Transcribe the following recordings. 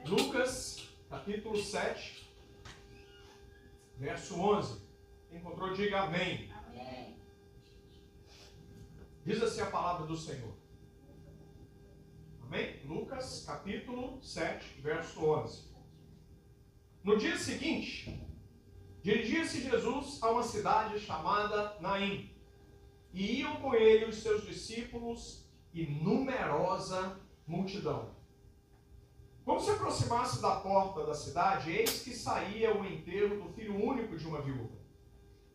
Lucas, capítulo 7, verso 11. Quem encontrou, diga amém. Amém. Diz assim a palavra do Senhor. Amém? Lucas, capítulo 7, verso 11. No dia seguinte, dirigia-se Jesus a uma cidade chamada Naim, e iam com ele os seus discípulos e numerosa multidão. Quando se aproximasse da porta da cidade, eis que saía o enterro do filho único de uma viúva.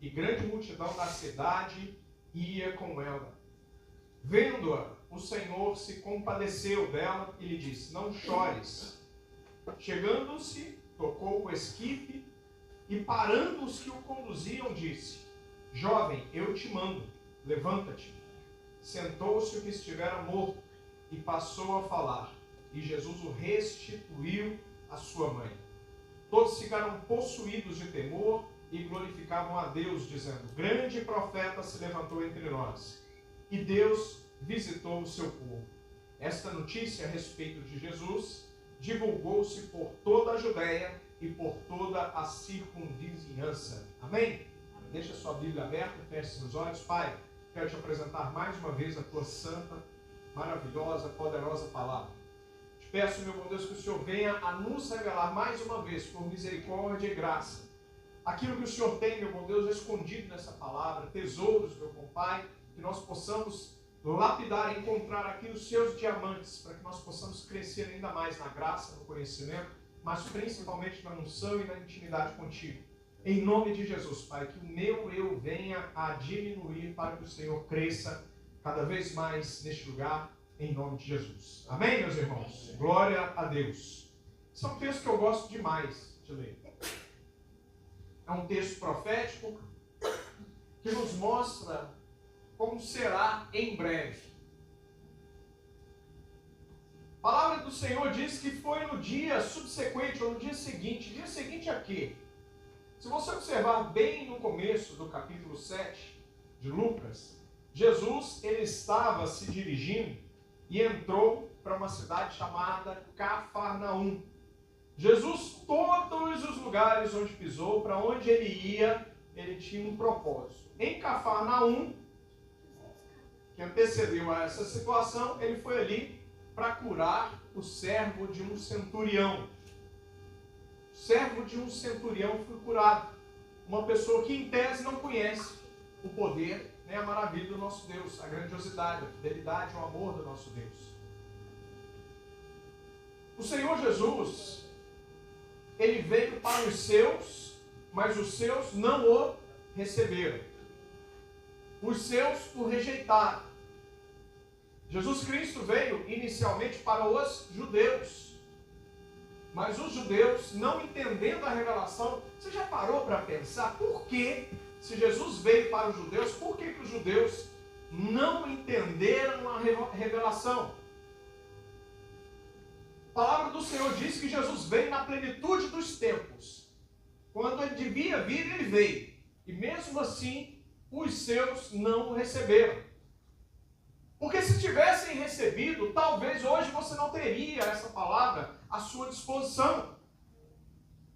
E grande multidão da cidade ia com ela. Vendo-a, o Senhor se compadeceu dela e lhe disse: não chores. Chegando-se, tocou o esquife e, parando os que o conduziam, disse: jovem, eu te mando, levanta-te. Sentou-se o que estivera morto e passou a falar. E Jesus o restituiu à sua mãe. Todos ficaram possuídos de temor e glorificavam a Deus, dizendo: grande profeta se levantou entre nós, e Deus visitou o seu povo. Esta notícia a respeito de Jesus divulgou-se por toda a Judéia e por toda a circunvizinhança. Amém? Deixa a sua Bíblia aberta, feche seus olhos. Pai, quero te apresentar mais uma vez a tua santa, maravilhosa, poderosa palavra. Te peço, meu bom Deus, que o Senhor venha a nos revelar mais uma vez, por misericórdia e graça, aquilo que o Senhor tem, meu bom Deus, escondido nessa palavra, tesouros, meu bom Pai, que nós possamos lapidar e encontrar aqui os seus diamantes, para que nós possamos crescer ainda mais na graça, no conhecimento, mas principalmente na unção e na intimidade contigo. Em nome de Jesus, Pai, que o meu eu venha a diminuir para que o Senhor cresça cada vez mais neste lugar, em nome de Jesus. Amém, meus irmãos? Glória a Deus. Esse é um texto que eu gosto demais de ler. É um texto profético que nos mostra como será em breve. A palavra do Senhor diz que foi no dia subsequente, ou no dia seguinte. Dia seguinte a quê? Se você observar bem no começo do capítulo 7 de Lucas, Jesus ele estava se dirigindo e entrou para uma cidade chamada Cafarnaum. Jesus, todos os lugares onde pisou, para onde ele ia, ele tinha um propósito. Em Cafarnaum, que antecedeu a essa situação, ele foi ali para curar o servo de um centurião. O servo de um centurião foi curado. Uma pessoa que em tese não conhece o poder nem a maravilha do nosso Deus, a grandiosidade, a fidelidade, o amor do nosso Deus. O Senhor Jesus, ele veio para os seus, mas os seus não o receberam. Os seus o rejeitaram. Jesus Cristo veio inicialmente para os judeus, mas os judeus, não entendendo a revelação, você já parou para pensar por que, se Jesus veio para os judeus, por que os judeus não entenderam a revelação? A palavra do Senhor diz que Jesus veio na plenitude dos tempos. Quando ele devia vir, ele veio. E mesmo assim, os seus não o receberam. Porque se tivessem recebido, talvez hoje você não teria essa palavra à sua disposição.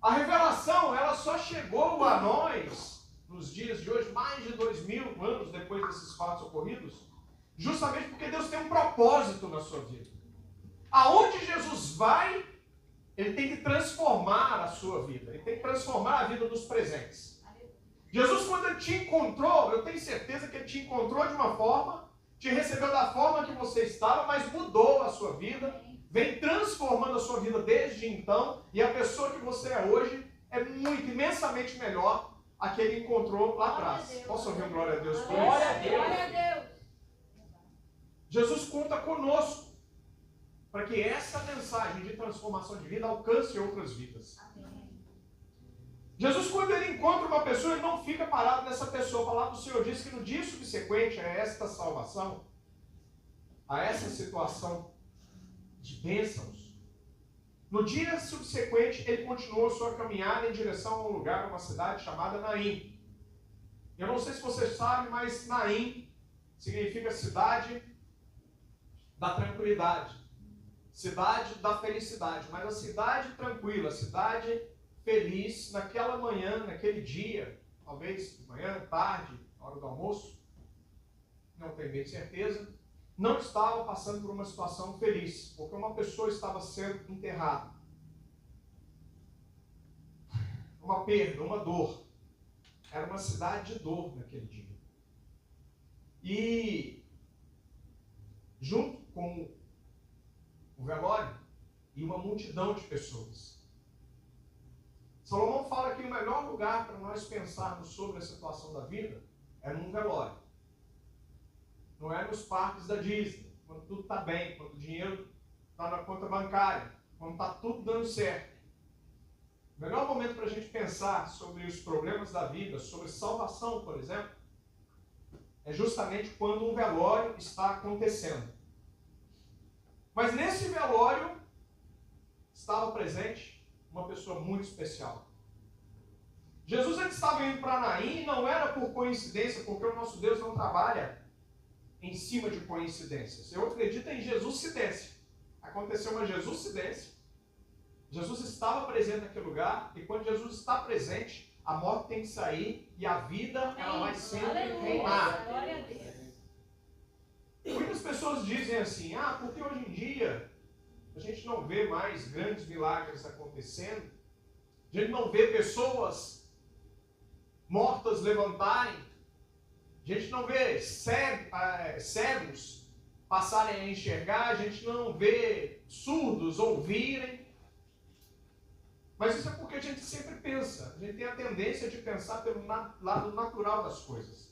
A revelação, ela só chegou a nós, nos dias de hoje, mais de 2000 anos depois desses fatos ocorridos, justamente porque Deus tem um propósito na sua vida. Aonde Jesus vai, ele tem que transformar a sua vida, ele tem que transformar a vida dos presentes. Jesus, quando ele te encontrou, eu tenho certeza que ele te encontrou de uma forma, te recebeu da forma que você estava, mas mudou a sua vida, vem transformando a sua vida desde então, e a pessoa que você é hoje é muito, imensamente melhor a que ele encontrou lá atrás. Posso ouvir um glória a Deus por isso? Glória a Deus. Glória a Deus. Jesus conta conosco para que essa mensagem de transformação de vida alcance outras vidas. Amém. Jesus, quando ele encontra uma pessoa, ele não fica parado nessa pessoa. A palavra do Senhor diz que no dia subsequente a esta salvação, a essa situação de bênçãos, no dia subsequente ele continuou sua caminhada em direção a um lugar, uma cidade chamada Naim. Eu não sei se você sabe, mas Naim significa cidade da tranquilidade, cidade da felicidade, mas a cidade tranquila, a cidade feliz naquela manhã, naquele dia, talvez manhã, tarde, hora do almoço, não tenho bem certeza, não estava passando por uma situação feliz, porque uma pessoa estava sendo enterrada. Uma perda, uma dor. Era uma cidade de dor naquele dia. E junto com o velório e uma multidão de pessoas. Salomão fala que o melhor lugar para nós pensarmos sobre a situação da vida é num velório. Não é nos parques da Disney, quando tudo está bem, quando o dinheiro está na conta bancária, quando está tudo dando certo. O melhor momento para a gente pensar sobre os problemas da vida, sobre salvação, por exemplo, é justamente quando um velório está acontecendo. Mas nesse velório estava presente uma pessoa muito especial. Jesus ele estava indo para Naim e não era por coincidência, porque o nosso Deus não trabalha em cima de coincidências. Eu acredito em Jesuscidência. Aconteceu uma Jesuscidência. Jesus estava presente naquele lugar e quando Jesus está presente, a morte tem que sair e a vida ela vai sempre reinar. Muitas pessoas dizem assim, porque hoje em dia a gente não vê mais grandes milagres acontecendo, a gente não vê pessoas mortas levantarem, a gente não vê cegos passarem a enxergar, a gente não vê surdos ouvirem. Mas isso é porque a gente sempre pensa, a gente tem a tendência de pensar pelo lado natural das coisas.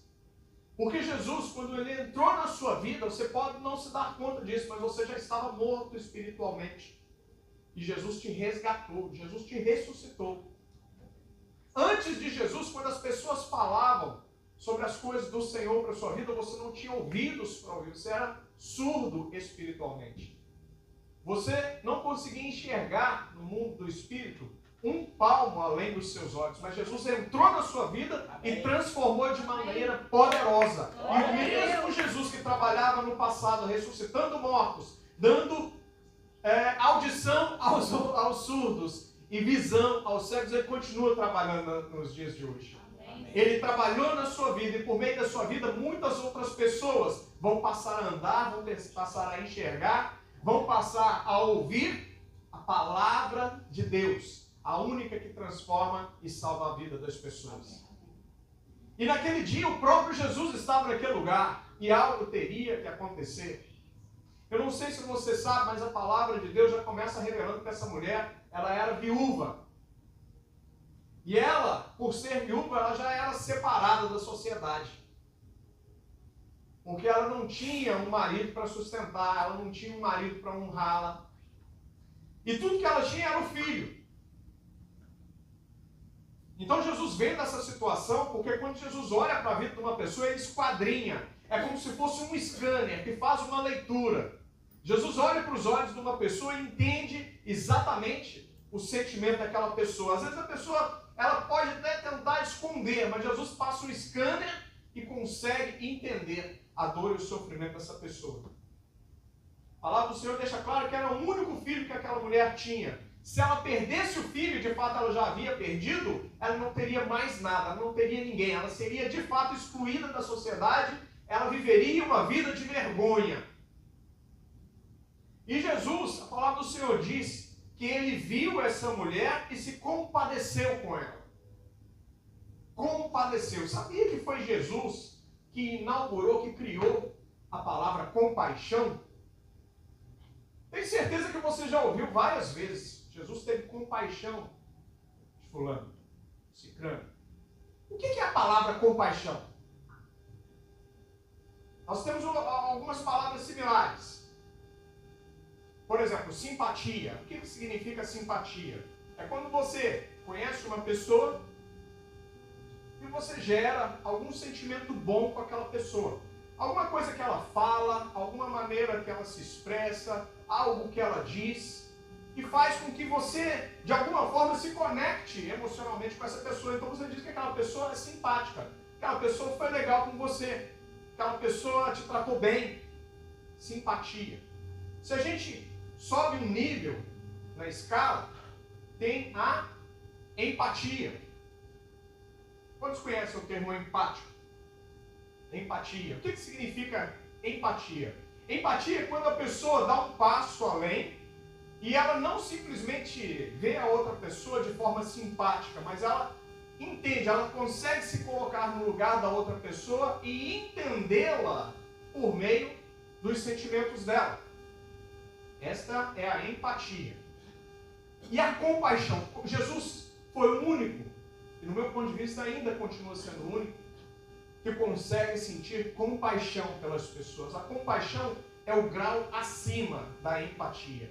Porque Jesus, quando ele entrou na sua vida, você pode não se dar conta disso, mas você já estava morto espiritualmente. E Jesus te resgatou, Jesus te ressuscitou. Antes de Jesus, quando as pessoas falavam sobre as coisas do Senhor para a sua vida, você não tinha ouvidos para ouvir, você era surdo espiritualmente. Você não conseguia enxergar no mundo do Espírito um palmo além dos seus olhos. Mas Jesus entrou na sua vida e transformou de maneira poderosa. E o mesmo Jesus que trabalhava no passado, ressuscitando mortos, dando audição aos surdos e visão aos cegos, ele continua trabalhando nos dias de hoje. Ele trabalhou na sua vida e por meio da sua vida muitas outras pessoas vão passar a andar, vão passar a enxergar, vão passar a ouvir a palavra de Deus, a única que transforma e salva a vida das pessoas. E naquele dia o próprio Jesus estava naquele lugar e algo teria que acontecer. Eu não sei se você sabe, mas a palavra de Deus já começa revelando que essa mulher, ela era viúva. E ela, por ser viúva, ela já era separada da sociedade. Porque ela não tinha um marido para sustentar, ela não tinha um marido para honrá-la. E tudo que ela tinha era o filho. Então Jesus vê dessa situação, porque quando Jesus olha para a vida de uma pessoa, ele esquadrinha. É como se fosse um scanner que faz uma leitura. Jesus olha para os olhos de uma pessoa e entende exatamente o sentimento daquela pessoa. Às vezes a pessoa ela pode até tentar esconder, mas Jesus passa um scanner e consegue entender a dor e o sofrimento dessa pessoa. A palavra do Senhor deixa claro que era o único filho que aquela mulher tinha. Se ela perdesse o filho, de fato ela já havia perdido, ela não teria mais nada, ela não teria ninguém. Ela seria de fato excluída da sociedade, ela viveria uma vida de vergonha. E Jesus, a palavra do Senhor diz que ele viu essa mulher e se compadeceu com ela. Compadeceu. Sabia que foi Jesus que inaugurou, que criou a palavra compaixão? Tenho certeza que você já ouviu várias vezes. Jesus teve compaixão de fulano, cicrano. O que é a palavra compaixão? Nós temos algumas palavras similares. Por exemplo, simpatia. O que significa simpatia? É quando você conhece uma pessoa e você gera algum sentimento bom com aquela pessoa. Alguma coisa que ela fala, alguma maneira que ela se expressa, algo que ela diz, que faz com que você, de alguma forma, se conecte emocionalmente com essa pessoa. Então você diz que aquela pessoa é simpática, aquela pessoa foi legal com você, aquela pessoa te tratou bem. Simpatia. Se a gente sobe um nível na escala, tem a empatia. Quantos conhecem o termo empático? Empatia. O que significa empatia? Empatia é quando a pessoa dá um passo além e ela não simplesmente vê a outra pessoa de forma simpática, mas ela entende, ela consegue se colocar no lugar da outra pessoa e entendê-la por meio dos sentimentos dela. Esta é a empatia. E a compaixão. Jesus foi o único, e no meu ponto de vista ainda continua sendo o único, que consegue sentir compaixão pelas pessoas. A compaixão é o grau acima da empatia.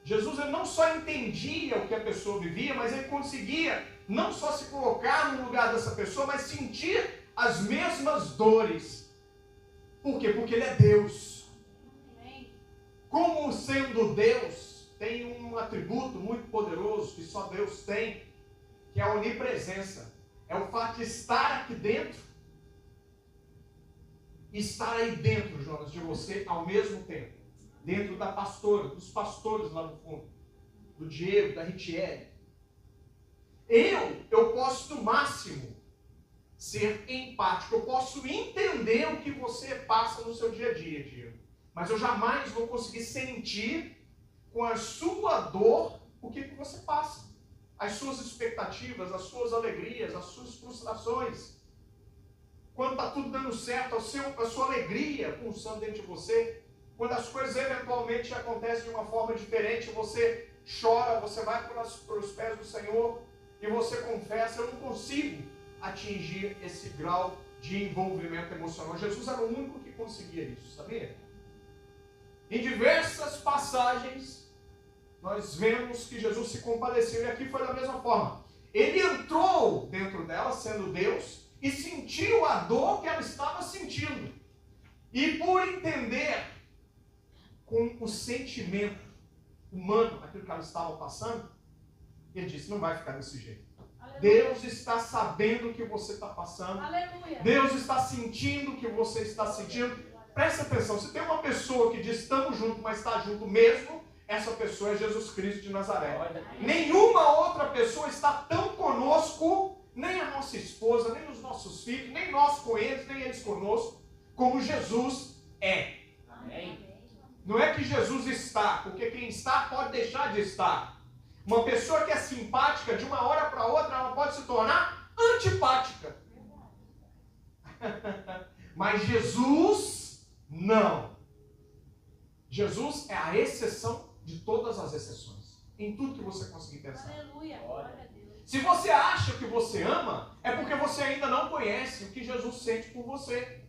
Jesus ele não só entendia o que a pessoa vivia, mas ele conseguia não só se colocar no lugar dessa pessoa, mas sentir as mesmas dores. Por quê? Porque ele é Deus. Como sendo Deus, tem um atributo muito poderoso que só Deus tem, que é a onipresença. É o fato de estar aqui dentro, estar aí dentro, Jonas, de você ao mesmo tempo. Dentro da pastora, dos pastores lá no fundo, do Diego, da Ritiele. Eu posso no máximo ser empático, eu posso entender o que você passa no seu dia a dia, Diego. Mas eu jamais vou conseguir sentir com a sua dor o que você passa. As suas expectativas, as suas alegrias, as suas frustrações. Quando está tudo dando certo, a sua alegria pulsando dentro de você. Quando as coisas eventualmente acontecem de uma forma diferente, você chora, você vai para os pés do Senhor e você confessa, eu não consigo atingir esse grau de envolvimento emocional. Jesus era o único que conseguia isso, sabia? Em diversas passagens, nós vemos que Jesus se compadeceu, e aqui foi da mesma forma. Ele entrou dentro dela, sendo Deus, e sentiu a dor que ela estava sentindo. E por entender com o sentimento humano aquilo que ela estava passando, ele disse, não vai ficar desse jeito. Aleluia. Deus está sabendo o que você está passando. Aleluia. Deus está sentindo o que você está sentindo. Presta atenção, se tem uma pessoa que diz estamos juntos, mas está junto mesmo, essa pessoa é Jesus Cristo de Nazaré. Nenhuma outra pessoa está tão conosco, nem a nossa esposa, nem os nossos filhos, nem nós com eles, nem eles conosco, como Jesus é. Amém. Não é que Jesus está, porque quem está pode deixar de estar. Uma pessoa que é simpática, de uma hora para outra, ela pode se tornar antipática. Mas Jesus, não. Jesus é a exceção de todas as exceções. Em tudo que você conseguir pensar. Aleluia. Glória a Deus. Se você acha que você ama, é porque você ainda não conhece o que Jesus sente por você.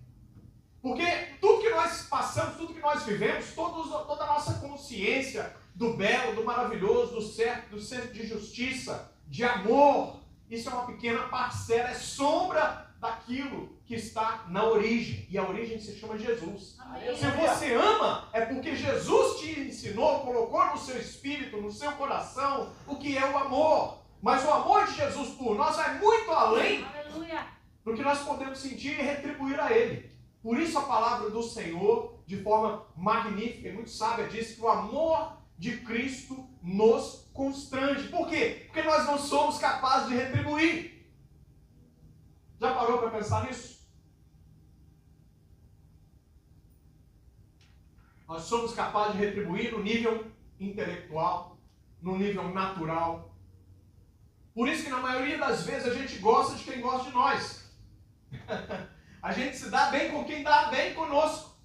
Porque tudo que nós passamos, tudo que nós vivemos, toda a nossa consciência do belo, do maravilhoso, do certo, do centro de justiça, de amor, isso é uma pequena parcela, é sombra daquilo que está na origem. E a origem se chama Jesus. Amém. Se você ama, é porque Jesus te ensinou, colocou no seu espírito, no seu coração, o que é o amor. Mas o amor de Jesus por nós vai muito além do que nós podemos sentir e retribuir a Ele. Por isso a palavra do Senhor, de forma magnífica e muito sábia, diz que o amor de Cristo nos constrange. Por quê? Porque nós não somos capazes de retribuir. Já parou para pensar nisso? Nós somos capazes de retribuir no nível intelectual, no nível natural. Por isso que na maioria das vezes a gente gosta de quem gosta de nós. A gente se dá bem com quem dá bem conosco.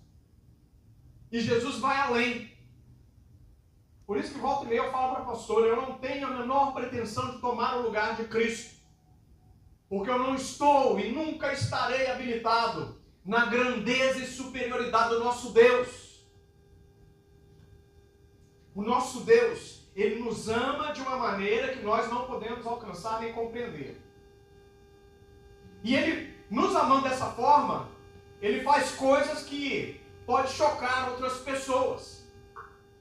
E Jesus vai além. Por isso que volta e meia eu falo para a pastora, eu não tenho a menor pretensão de tomar o lugar de Cristo. Porque eu não estou e nunca estarei habilitado na grandeza e superioridade do nosso Deus. O nosso Deus, Ele nos ama de uma maneira que nós não podemos alcançar nem compreender. E Ele, nos amando dessa forma, Ele faz coisas que pode chocar outras pessoas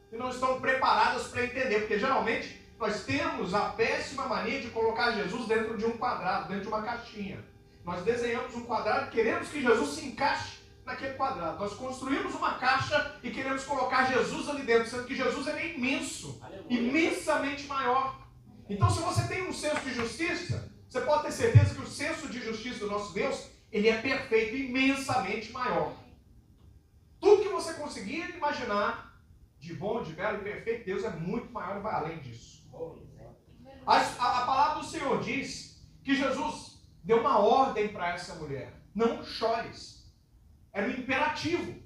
que não estão preparadas para entender, porque geralmente nós temos a péssima mania de colocar Jesus dentro de um quadrado, dentro de uma caixinha. Nós desenhamos um quadrado e queremos que Jesus se encaixe naquele quadrado. Nós construímos uma caixa e queremos colocar Jesus ali dentro, sendo que Jesus ele é imenso, imensamente maior. Então, se você tem um senso de justiça, você pode ter certeza que o senso de justiça do nosso Deus, ele é perfeito, imensamente maior. Tudo que você conseguir imaginar de bom, de belo e perfeito, Deus é muito maior e vai além disso. A palavra do Senhor diz que Jesus deu uma ordem para essa mulher: não chores. Era um imperativo.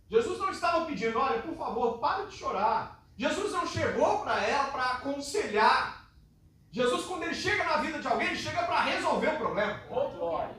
Jesus não estava pedindo, olha, por favor, pare de chorar. Jesus não chegou para ela para aconselhar. Jesus, quando ele chega na vida de alguém, ele chega para resolver o problema. Oh, glória.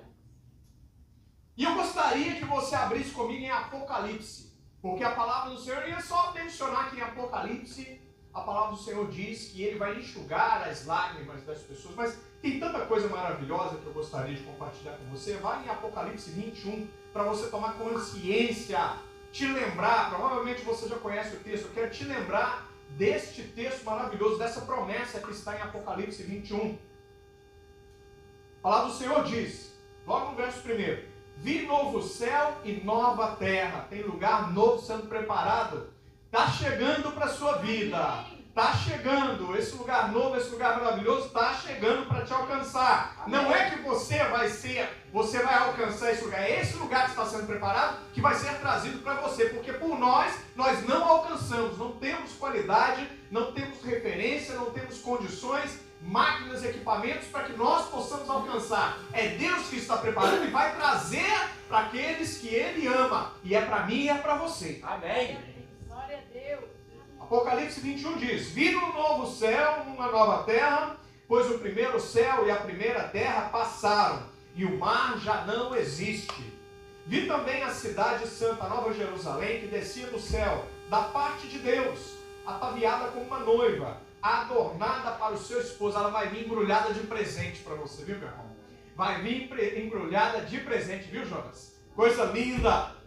E eu gostaria que você abrisse comigo em Apocalipse, porque a palavra do Senhor, eu ia só mencionar que em Apocalipse, a palavra do Senhor diz que ele vai enxugar as lágrimas das pessoas, mas tem tanta coisa maravilhosa que eu gostaria de compartilhar com você. Vai em Apocalipse 21, para você tomar consciência, te lembrar, provavelmente você já conhece o texto, eu quero te lembrar deste texto maravilhoso, dessa promessa que está em Apocalipse 21. A palavra do Senhor diz, logo no verso 1, vi novo céu e nova terra, tem lugar novo sendo preparado, está chegando para a sua vida, está chegando, esse lugar novo, esse lugar maravilhoso está chegando para te alcançar. Amém. Não é que você vai alcançar esse lugar, é esse lugar que está sendo preparado que vai ser trazido para você, porque por nós não alcançamos, não temos qualidade, não temos referência, não temos condições, máquinas e equipamentos para que nós possamos alcançar. É Deus que está preparando e vai trazer para aqueles que Ele ama, e é para mim e é para você. Amém. Glória a Deus. Apocalipse 21 diz, vi um novo céu, uma nova terra, pois o primeiro céu e a primeira terra passaram, e o mar já não existe. Vi também a cidade santa, a Nova Jerusalém, que descia do céu, da parte de Deus, ataviada como uma noiva, adornada para o seu esposo. Ela vai vir embrulhada de presente para você, viu, meu irmão? Vai vir embrulhada de presente, viu, Jonas? Coisa linda!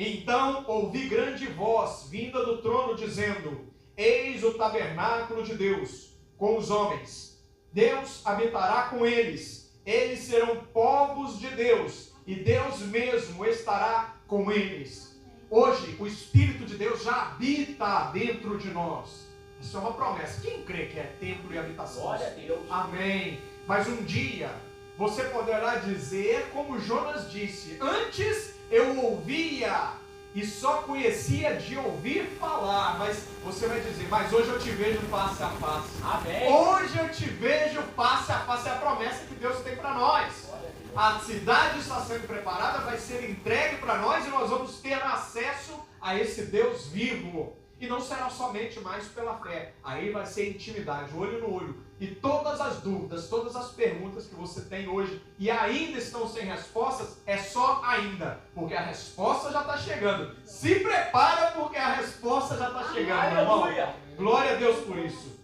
Então ouvi grande voz vinda do trono dizendo, eis o tabernáculo de Deus com os homens. Deus habitará com eles. Eles serão povos de Deus e Deus mesmo estará com eles. Hoje o Espírito de Deus já habita dentro de nós. Isso é uma promessa. Quem crê que é templo e habitação? Glória a Deus. Amém. Mas um dia você poderá dizer como Jonas disse, antes eu ouvia e só conhecia de ouvir falar, mas você vai dizer, mas hoje eu te vejo face a face. Amém. Hoje eu te vejo face a face, é a promessa que Deus tem para nós. A cidade está sendo preparada, vai ser entregue para nós e nós vamos ter acesso a esse Deus vivo. E não será somente mais pela fé, aí vai ser intimidade, olho no olho. E todas as dúvidas, todas as perguntas que você tem hoje e ainda estão sem respostas, é só ainda, porque a resposta já está chegando. Se prepara porque a resposta já está chegando, meu irmão. Glória a Deus por isso.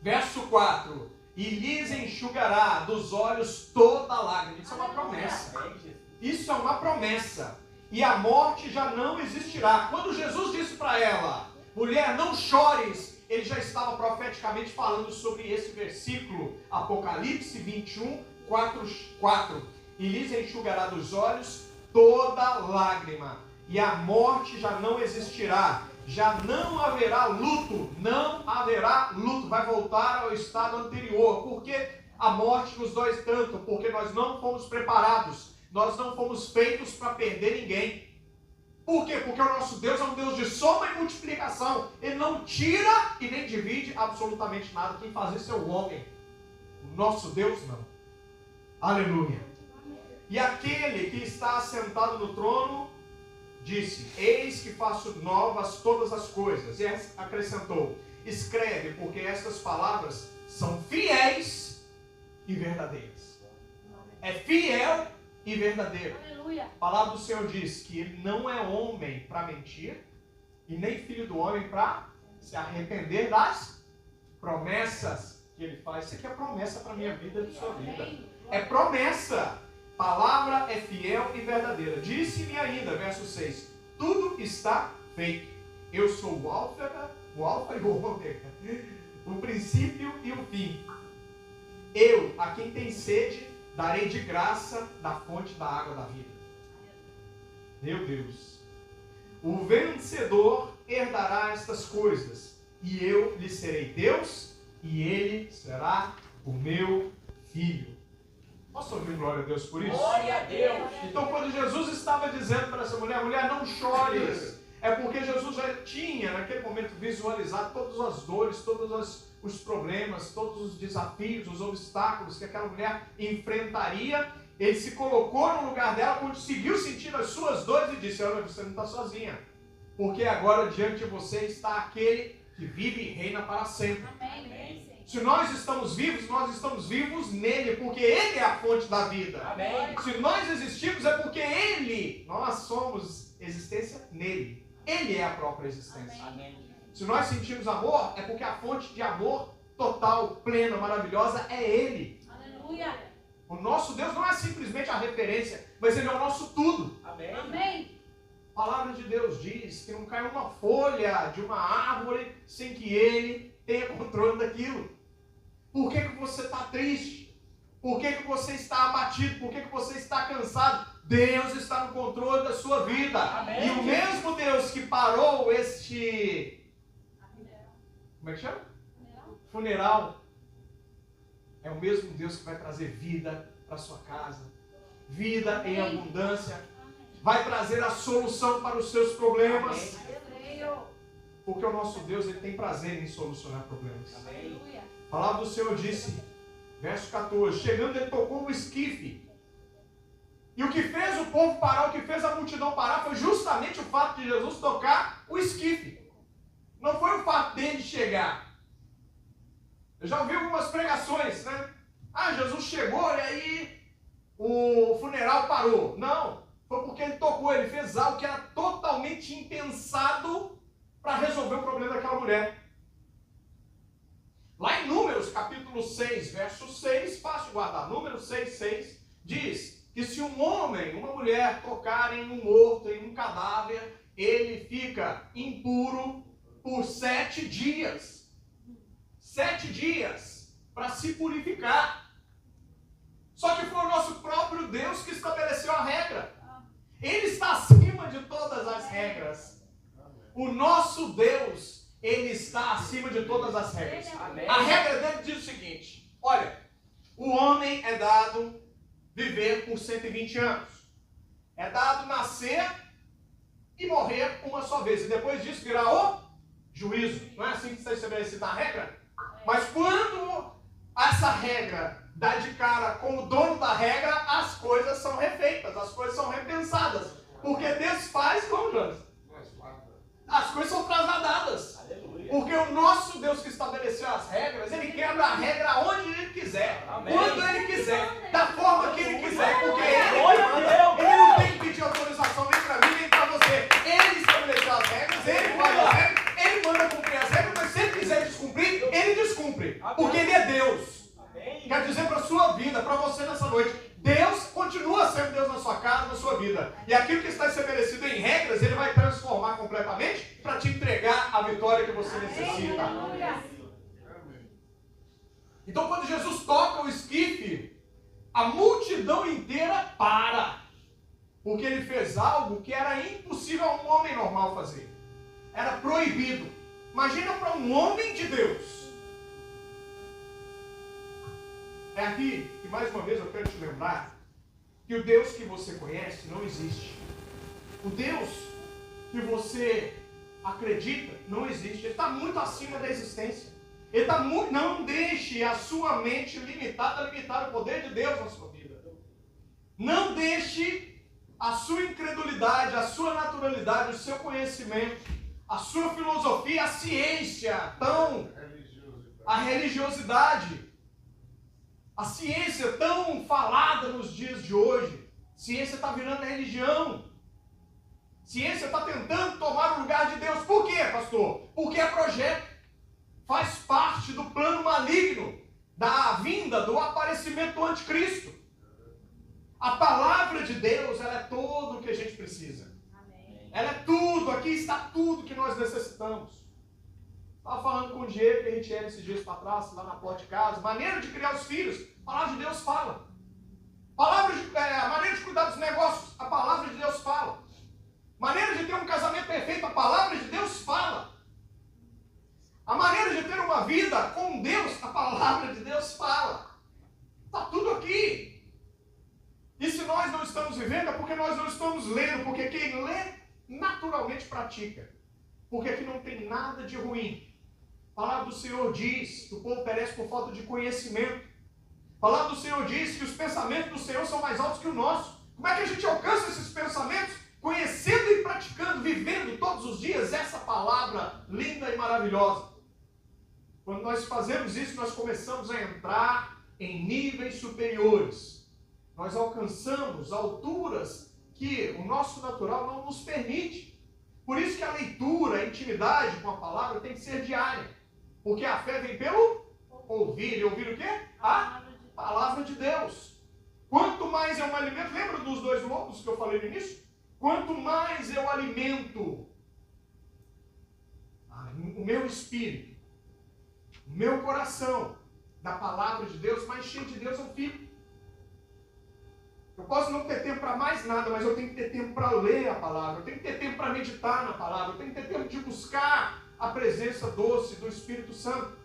Verso 4, e lhes enxugará dos olhos toda lágrima. Isso é uma promessa. Isso é uma promessa. E a morte já não existirá. Quando Jesus disse para ela, mulher, não chores, ele já estava profeticamente falando sobre esse versículo, Apocalipse 21, 4. E lhes enxugará dos olhos toda lágrima, e a morte já não existirá, já não haverá luto, vai voltar ao estado anterior. Por que a morte nos dói tanto? Porque nós não fomos preparados. Nós não fomos feitos para perder ninguém. Por quê? Porque o nosso Deus é um Deus de soma e multiplicação. Ele não tira e nem divide absolutamente nada. Quem faz isso é o homem. O nosso Deus não. Aleluia. E aquele que está assentado no trono disse, eis que faço novas todas as coisas. E acrescentou, escreve, porque estas palavras são fiéis e verdadeiras. É fiel e verdadeiro. Aleluia. A palavra do Senhor diz que ele não é homem para mentir e nem filho do homem para se arrepender das promessas que ele faz. Isso aqui é promessa para a minha vida e para a sua vida. É promessa. Palavra é fiel e verdadeira. Disse-me ainda, verso 6, tudo está feito. Eu sou o alfa e o ômega, o princípio e o fim. Eu, a quem tem sede, darei de graça da fonte da água da vida. Meu Deus. O vencedor herdará estas coisas, e eu lhe serei Deus, e ele será o meu filho. Posso ouvir glória a Deus por isso? Glória a Deus. Então, quando Jesus estava dizendo para essa mulher, mulher, não chores, é porque Jesus já tinha, naquele momento, visualizado todas as dores, todos os problemas, todos os desafios, os obstáculos que aquela mulher enfrentaria. Ele se colocou no lugar dela, conseguiu sentir as suas dores e disse, olha, você não está sozinha, porque agora diante de você está aquele que vive e reina para sempre. Amém. Se nós estamos vivos nele, porque ele é a fonte da vida. Amém. Se nós existimos é porque nós somos existência nele. Ele é a própria existência. Amém. Se nós sentimos amor, é porque a fonte de amor total, plena, maravilhosa é ele. Aleluia. O nosso Deus não é simplesmente a referência, mas ele é o nosso tudo. Amém. Amém. A palavra de Deus diz que não cai uma folha de uma árvore sem que ele tenha controle daquilo. Por que você está triste? Por que você está abatido? Por que você está cansado? Deus está no controle da sua vida. Amém. E o mesmo Deus que parou como é que chama? Funeral. É o mesmo Deus que vai trazer vida para sua casa. Vida em abundância. Vai trazer a solução para os seus problemas. Porque o nosso Deus, ele tem prazer em solucionar problemas. Amém. A palavra do Senhor disse, verso 14, chegando ele tocou o esquife. E o que fez o povo parar, o que fez a multidão parar, foi justamente o fato de Jesus tocar o esquife. Não foi o fato dele chegar. Eu já ouvi algumas pregações, né? Jesus chegou e aí o funeral parou. Não, foi porque ele tocou, ele fez algo que era totalmente impensado para resolver o problema daquela mulher. Lá em Números, capítulo 6, verso 6, fácil de guardar, Números 6, 6, diz que se um homem, uma mulher tocarem um morto, em um cadáver, ele fica impuro por 7 dias. 7 dias para se purificar. Só que foi o nosso próprio Deus que estabeleceu a regra. Ele está acima de todas as regras. O nosso Deus, ele está acima de todas as regras. Amém. A regra dele diz o seguinte: olha, o homem é dado viver por 120 anos. É dado nascer e morrer uma só vez. E depois disso virá o juízo. Não é assim que está estabelecido na regra? Mas quando essa regra dá de cara com o dono da regra, as coisas são refeitas, as coisas são repensadas. Porque Deus faz como, Jonas? As coisas são trasladadas. Aleluia. Porque o nosso Deus que estabeleceu as regras, ele quebra a regra onde ele quiser. Amém. Quando ele quiser. Da forma que ele quiser. Porque ele Glória a manda. Deus. Ele não tem que pedir autorização nem para mim, nem para você. Ele estabeleceu as regras, ele faz as regras, ele manda cumprir as regras, mas se ele quiser descumprir, ele descumpre. Porque ele é Deus. Amém. Quer dizer para a sua vida, para você nessa noite, Deus continua sendo Deus na sua casa, na sua vida. E aquilo que está estabelecido em regras, ele vai transformar completamente para te entregar a vitória que você necessita. Então, quando Jesus toca o esquife, a multidão inteira para. Porque ele fez algo que era impossível a um homem normal fazer. Era proibido. Imagina para um homem de Deus. É aqui que, mais uma vez, eu quero te lembrar que o Deus que você conhece não existe. O Deus que você acredita não existe. Ele está muito acima da existência. Ele está muito... Não deixe a sua mente limitada limitar o poder de Deus na sua vida. Não deixe a sua incredulidade, a sua naturalidade, o seu conhecimento, a sua filosofia, a ciência, a religiosidade, a ciência tão falada nos dias de hoje. Ciência está virando religião. Ciência está tentando tomar o lugar de Deus. Por quê, pastor? Porque é projeto. Faz parte do plano maligno da vinda, do aparecimento do anticristo. A palavra de Deus, ela é tudo o que a gente precisa. Amém. Ela é tudo. Aqui está tudo que nós necessitamos. Estava falando com o Diego, que a gente era esses dias para trás, lá na porta de casa. Maneira de criar os filhos, a palavra de Deus fala. A maneira de cuidar dos negócios, a palavra de Deus fala. Maneira de ter um casamento perfeito, a palavra de Deus fala. A maneira de ter uma vida com Deus, a palavra de Deus fala. Está tudo aqui. E se nós não estamos vivendo, é porque nós não estamos lendo. Porque quem lê, naturalmente pratica. Porque aqui não tem nada de ruim. A palavra do Senhor diz que o povo perece por falta de conhecimento. A palavra do Senhor diz que os pensamentos do Senhor são mais altos que o nosso. Como é que a gente alcança esses pensamentos? Conhecendo e praticando, vivendo todos os dias essa palavra linda e maravilhosa. Quando nós fazemos isso, nós começamos a entrar em níveis superiores. Nós alcançamos alturas que o nosso natural não nos permite. Por isso que a leitura, a intimidade com a palavra tem que ser diária. Porque a fé vem pelo ouvir. E ouvir o quê? A palavra de Deus. Quanto mais eu me alimento, lembra dos 2 lobos que eu falei no início? Quanto mais eu alimento o meu espírito, o meu coração da palavra de Deus, mais cheio de Deus eu fico. Eu posso não ter tempo para mais nada, mas eu tenho que ter tempo para ler a palavra, eu tenho que ter tempo para meditar na palavra, eu tenho que ter tempo de buscar a presença doce do Espírito Santo.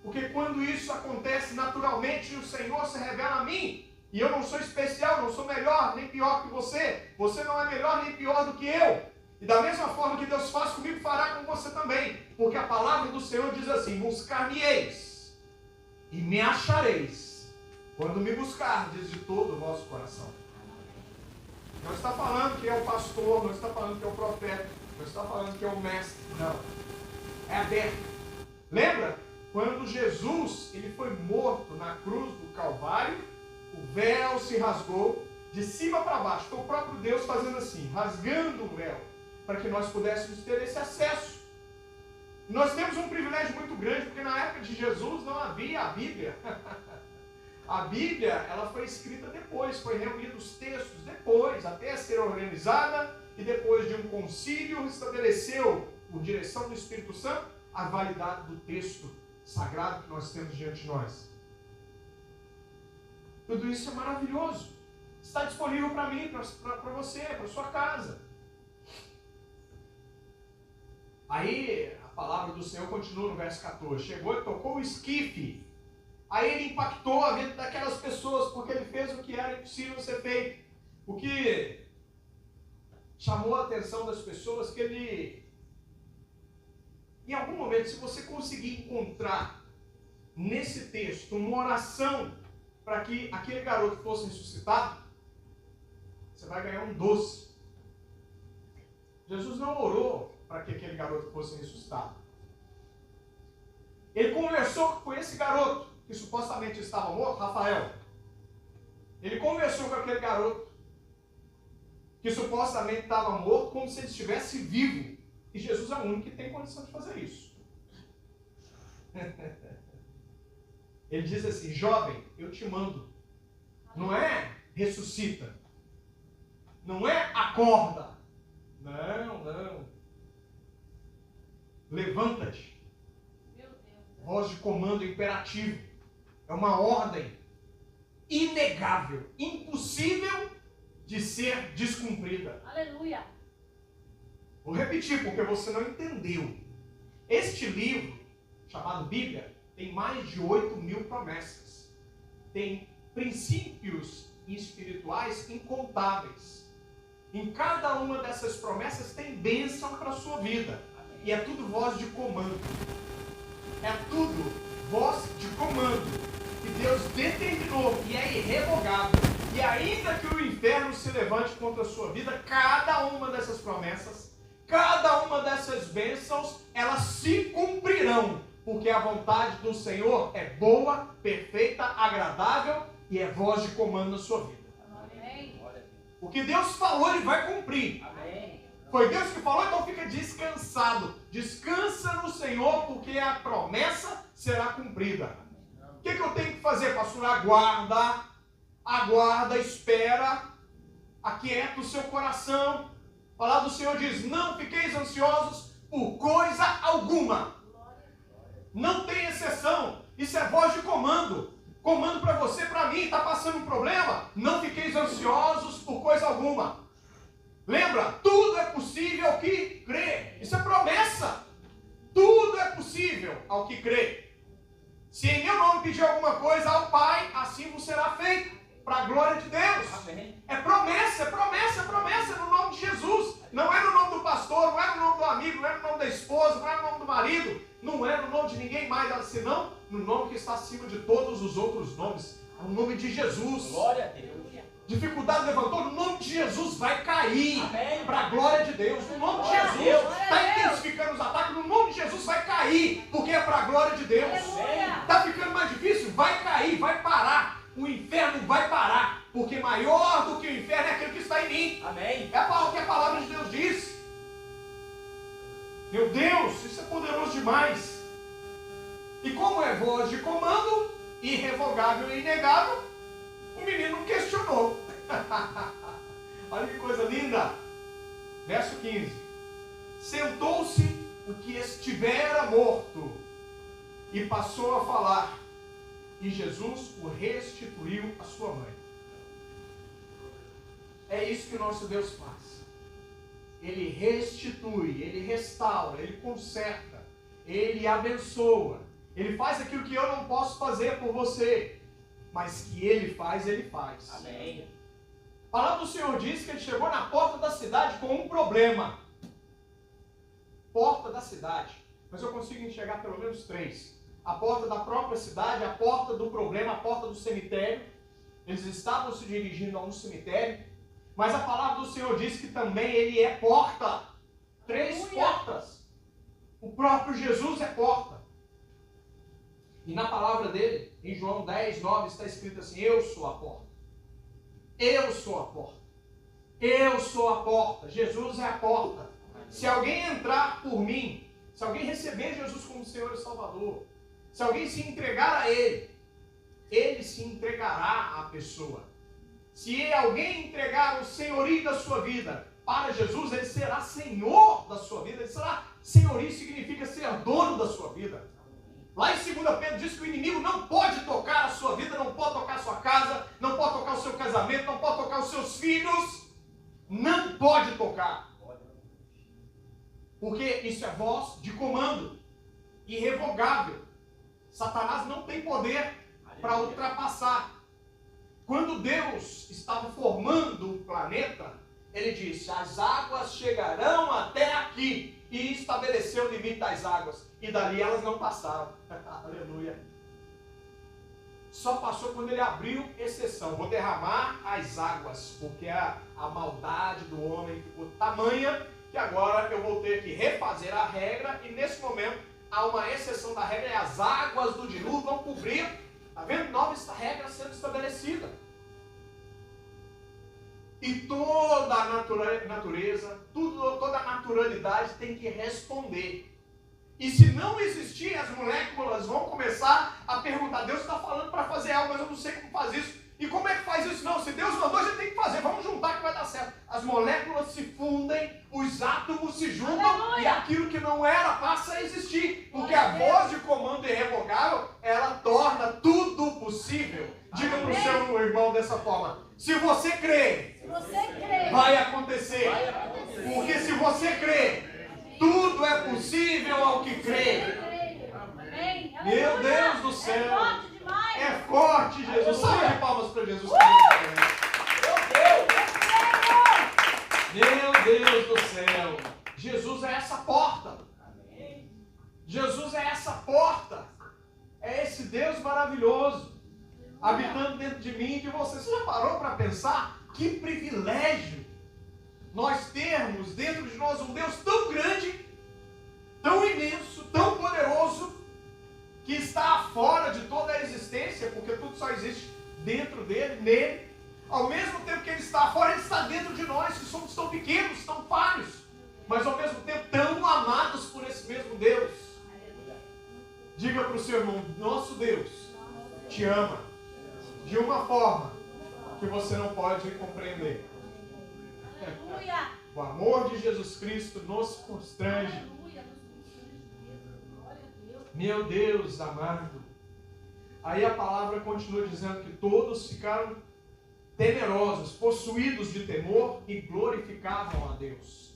Porque quando isso acontece naturalmente, o Senhor se revela a mim, e eu não sou especial, não sou melhor nem pior que você, você não é melhor nem pior do que eu. E da mesma forma que Deus faz comigo, fará com você também. Porque a palavra do Senhor diz assim: buscar-me-eis e me achareis, quando me buscardes de todo o vosso coração. Não está falando que é o pastor, não está falando que é o profeta, não está falando que é o mestre, não. É aberto. Lembra? Quando Jesus ele foi morto na cruz do Calvário, o véu se rasgou de cima para baixo. Foi o próprio Deus fazendo assim, rasgando o véu, para que nós pudéssemos ter esse acesso. Nós temos um privilégio muito grande, porque na época de Jesus não havia a Bíblia. A Bíblia, ela foi escrita depois, foi reunido os textos depois, até ser organizada, e depois de um concílio estabeleceu, por direção do Espírito Santo, a validade do texto sagrado que nós temos diante de nós. Tudo isso é maravilhoso. Está disponível para mim, para você, para sua casa. Aí a palavra do Senhor continua no verso 14. Chegou e tocou o esquife. Aí ele impactou a vida daquelas pessoas, porque ele fez o que era impossível ser feito. O que chamou a atenção das pessoas, que ele, em algum momento, se você conseguir encontrar nesse texto uma oração para que aquele garoto fosse ressuscitado, você vai ganhar um doce. Jesus não orou para que aquele garoto fosse ressuscitado. Ele conversou com esse garoto, que supostamente estava morto, Rafael. Ele conversou com aquele garoto, que supostamente estava morto, como se ele estivesse vivo. E Jesus é o único que tem condição de fazer isso. Ele diz assim: jovem, eu te mando. Não é ressuscita. Não é acorda. Não. Levanta-te. Voz de comando imperativo. É uma ordem inegável, impossível de ser descumprida. Aleluia. Vou repetir porque você não entendeu. Este livro, chamado Bíblia, tem mais de 8.000 promessas. Tem princípios espirituais incontáveis. Em cada uma dessas promessas tem bênção para a sua vida. E é tudo voz de comando. É tudo voz de comando que Deus determinou e é irrevogável. E ainda que o inferno se levante contra a sua vida, cada uma dessas promessas, cada uma dessas bênçãos, elas se cumprirão. Porque a vontade do Senhor é boa, perfeita, agradável e é voz de comando na sua vida. Amém. O que Deus falou, Ele vai cumprir. Amém. Foi Deus que falou, então fica descansado. Descansa no Senhor, porque a promessa será cumprida. O que eu tenho que fazer, pastor? Aguarda, espera, aquieta o seu coração. A palavra do Senhor diz: não fiqueis ansiosos por coisa alguma. Não tem exceção. Isso é voz de comando. Comando para você, para mim. Está passando um problema? Não fiqueis ansiosos por coisa alguma. Lembra? Tudo é possível ao que crê. Isso é promessa. Tudo é possível ao que crê. Se em meu nome pedir alguma coisa ao Pai, assim vos será feito. Para a glória de Deus. Amém. É promessa, é promessa, é promessa, é no nome de Jesus. Não é no nome do pastor, não é no nome do amigo, não é no nome da esposa, não é no nome do marido, não é no nome de ninguém mais, senão no nome que está acima de todos os outros nomes. É o nome de Jesus. Glória a Deus. Dificuldade levantou, no nome de Jesus vai cair. Para a glória de Deus. No nome de Glória a Jesus. Deus. Está intensificando os ataques, no nome de Jesus vai cair, porque é para a glória de Deus. Está ficando mais difícil? Vai cair, vai parar. O inferno vai parar, porque maior do que o inferno é aquele que está em mim. Amém. É o que a palavra de Deus diz. Meu Deus, isso é poderoso demais. E como é voz de comando, irrevogável e inegável, o menino questionou. Olha que coisa linda. Verso 15. Sentou-se o que estivera morto e passou a falar. E Jesus o restituiu à sua mãe. É isso que o nosso Deus faz. Ele restitui, Ele restaura, Ele conserta, Ele abençoa. Ele faz aquilo que eu não posso fazer por você, mas que Ele faz, Ele faz. Amém. A palavra do Senhor diz que Ele chegou na porta da cidade com um problema. Porta da cidade. Mas eu consigo enxergar pelo menos 3. A porta da própria cidade, a porta do problema, a porta do cemitério. Eles estavam se dirigindo a um cemitério. Mas a palavra do Senhor diz que também Ele é porta. 3 portas. O próprio Jesus é porta. E na palavra dele, em João 10, 9, está escrito assim: eu sou a porta. Eu sou a porta. Eu sou a porta. Jesus é a porta. Se alguém entrar por mim, se alguém receber Jesus como Senhor e Salvador, se alguém se entregar a Ele, Ele se entregará à pessoa. Se alguém entregar o senhorio da sua vida para Jesus, Ele será Senhor da sua vida. Ele será senhorio, significa ser dono da sua vida. Lá em 2 Pedro diz que o inimigo não pode tocar a sua vida, não pode tocar a sua casa, não pode tocar o seu casamento, não pode tocar os seus filhos. Não pode tocar. Porque isso é voz de comando, irrevogável. Satanás não tem poder para ultrapassar. Quando Deus estava formando o planeta, Ele disse: as águas chegarão até aqui. E estabeleceu o limite das águas. E dali elas não passaram. Aleluia. Só passou quando Ele abriu exceção. Vou derramar as águas, porque a maldade do homem ficou tamanha que agora eu vou ter que refazer a regra. E nesse momento há uma exceção da regra, e as águas do dilúvio vão cobrir. Está vendo? Nova regra sendo estabelecida. E toda a natureza, toda a naturalidade tem que responder. E se não existir, as moléculas vão começar a perguntar: Deus está falando para fazer algo, mas eu não sei como faz isso. E como é que faz isso? Não, se Deus mandou, a gente tem que fazer. Vamos juntar que vai dar certo. As moléculas se fundem, os átomos se juntam. Aleluia. E aquilo que não era passa a existir. Porque a voz de comando irrevogável, ela torna tudo possível. Diga para o seu irmão dessa forma: se você crê, vai acontecer. Porque se você crê, tudo é possível ao que crê. Meu Deus do céu. É forte, Jesus. Salve de palmas para Jesus. Meu Deus do céu. Jesus é essa porta. Jesus é essa porta. É esse Deus maravilhoso habitando dentro de mim e de você. Você já parou para pensar que privilégio nós termos dentro de nós um Deus tão grande, tão imenso, tão poderoso, que está fora de toda a existência, porque tudo só existe dentro dele, nele. Ao mesmo tempo que Ele está fora, Ele está dentro de nós, que somos tão pequenos, tão falhos, mas ao mesmo tempo tão amados por esse mesmo Deus. Diga para o seu irmão: nosso Deus te ama de uma forma que você não pode compreender. O amor de Jesus Cristo nos constrange. Meu Deus amado. Aí a palavra continua dizendo que todos ficaram temerosos, possuídos de temor, e glorificavam a Deus.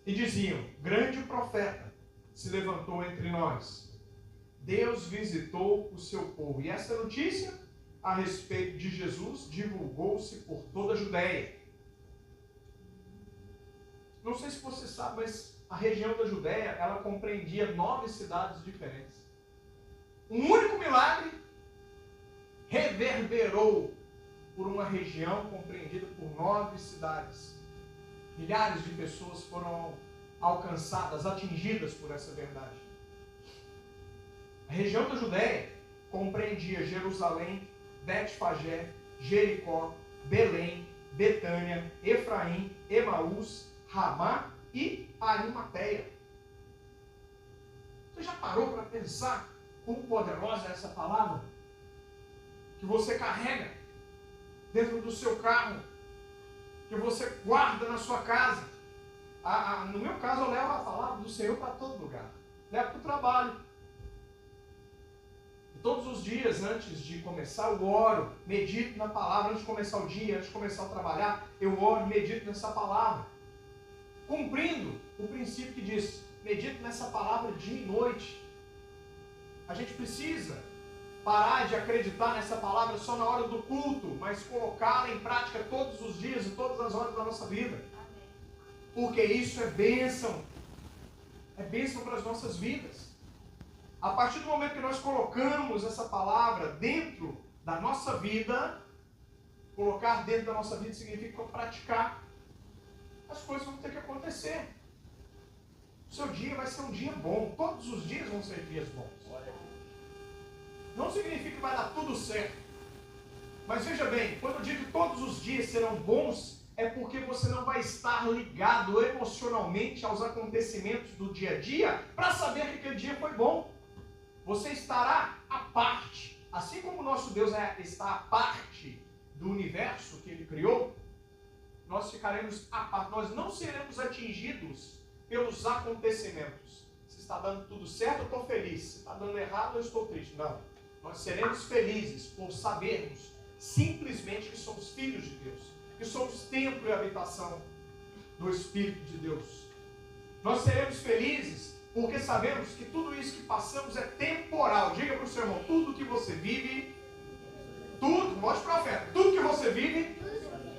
E diziam: grande profeta se levantou entre nós. Deus visitou o seu povo. E essa notícia a respeito de Jesus divulgou-se por toda a Judéia. Não sei se você sabe, mas a região da Judéia, ela compreendia 9 cidades diferentes. Um único milagre reverberou por uma região compreendida por 9 cidades. Milhares de pessoas foram alcançadas, atingidas por essa verdade. A região da Judéia compreendia Jerusalém, Betfagé, Jericó, Belém, Betânia, Efraim, Emaús, Ramá e Arimateia. Você já parou para pensar quão poderosa é essa palavra? Que você carrega dentro do seu carro, que você guarda na sua casa. No meu caso, eu levo a palavra do Senhor para todo lugar. Levo para o trabalho. E todos os dias, antes de começar, eu oro, medito na palavra. Antes de começar o dia, antes de começar a trabalhar, eu oro, medito nessa palavra. Cumprindo o princípio que diz: medito nessa palavra dia e noite. A gente precisa parar de acreditar nessa palavra só na hora do culto, mas colocá-la em prática todos os dias e todas as horas da nossa vida. Porque isso é bênção. É bênção para as nossas vidas. A partir do momento que nós colocamos essa palavra dentro da nossa vida, colocar dentro da nossa vida significa praticar. As coisas vão ter que acontecer. O seu dia vai ser um dia bom. Todos os dias vão ser dias bons. Não significa que vai dar tudo certo. Mas veja bem, quando eu digo que todos os dias serão bons, é porque você não vai estar ligado emocionalmente aos acontecimentos do dia a dia para saber que aquele dia foi bom. Você estará à parte. Assim como o nosso Deus está à parte do universo que Ele criou, nós ficaremos à parte. Nós não seremos atingidos pelos acontecimentos. Se está dando tudo certo, eu estou feliz. Se está dando errado, eu estou triste. Não. Nós seremos felizes por sabermos simplesmente que somos filhos de Deus, que somos templo e habitação do Espírito de Deus. Nós seremos felizes porque sabemos que tudo isso que passamos é temporal. Diga para o seu irmão: tudo que você vive, tudo, voz de profeta, tudo que você vive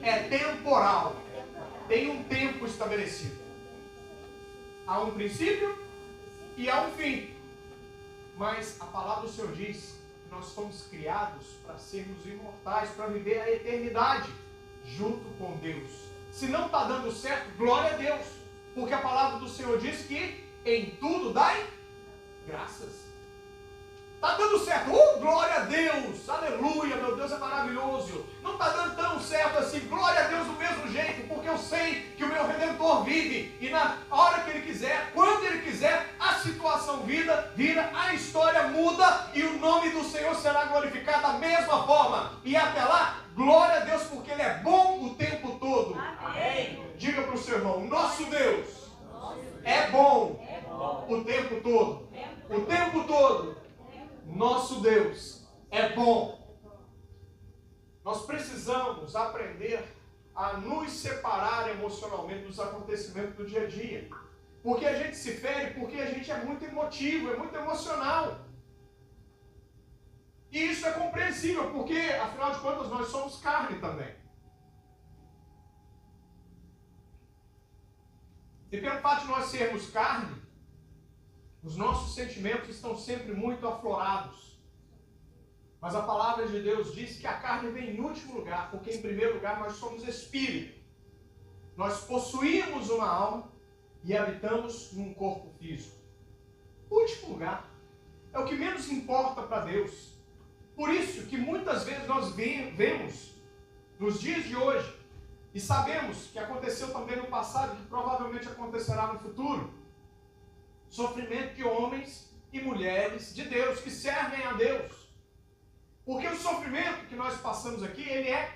é temporal. Tem um tempo estabelecido. Há um princípio e há um fim. Mas a palavra do Senhor diz que nós fomos criados para sermos imortais, para viver a eternidade junto com Deus. Se não está dando certo, glória a Deus. Porque a palavra do Senhor diz que em tudo dai graças. Está dando certo, glória a Deus, aleluia, meu Deus é maravilhoso. Não está dando tão certo assim, glória a Deus do mesmo jeito, porque eu sei que o meu Redentor vive, e na hora que Ele quiser, quando Ele quiser, a situação vira, a história muda, e o nome do Senhor será glorificado da mesma forma. E até lá, glória a Deus, porque Ele é bom o tempo todo. Amém. Diga para o seu irmão: nosso Deus é bom o tempo todo. O tempo todo. Nosso Deus é bom. Nós precisamos aprender a nos separar emocionalmente dos acontecimentos do dia a dia. Porque a gente se fere, porque a gente é muito emotivo, é muito emocional. E isso é compreensível, porque, afinal de contas, nós somos carne também. E pelo fato de nós sermos carne, os nossos sentimentos estão sempre muito aflorados. Mas a palavra de Deus diz que a carne vem em último lugar, porque em primeiro lugar nós somos espírito. Nós possuímos uma alma e habitamos num corpo físico. Último lugar. É o que menos importa para Deus. Por isso que muitas vezes nós vemos nos dias de hoje, e sabemos que aconteceu também no passado e que provavelmente acontecerá no futuro, sofrimento de homens e mulheres de Deus, que servem a Deus. Porque o sofrimento que nós passamos aqui, ele é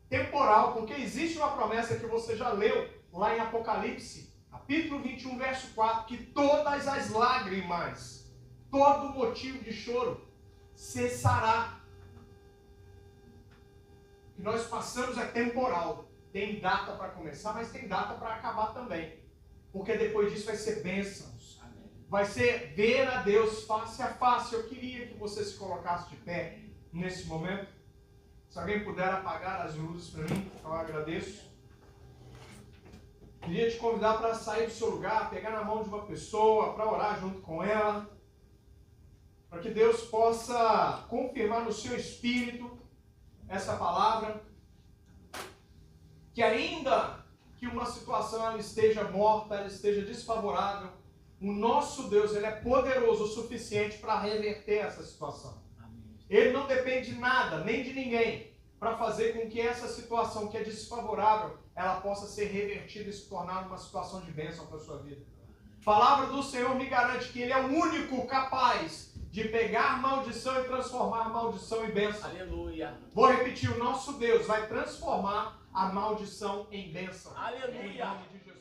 temporal, porque existe uma promessa que você já leu lá em Apocalipse, capítulo 21, verso 4, que todas as lágrimas, todo motivo de choro cessará. que nós passamos é temporal. Tem data para começar, mas tem data para acabar também. Porque depois disso vai ser bênçãos. Vai ser ver a Deus face a face. Eu queria que você se colocasse de pé nesse momento. Se alguém puder apagar as luzes para mim, eu agradeço. Queria te convidar para sair do seu lugar, pegar na mão de uma pessoa, para orar junto com ela. Para que Deus possa confirmar no seu espírito essa palavra. Que ainda que uma situação ela esteja morta, ela esteja desfavorável, o nosso Deus ele é poderoso o suficiente para reverter essa situação. Ele não depende de nada, nem de ninguém, para fazer com que essa situação que é desfavorável, ela possa ser revertida e se tornar uma situação de bênção para a sua vida. A palavra do Senhor me garante que Ele é o único capaz de pegar maldição e transformar maldição em bênção. Aleluia. Vou repetir, o nosso Deus vai transformar a maldição em bênção. Aleluia. Em nome de Jesus.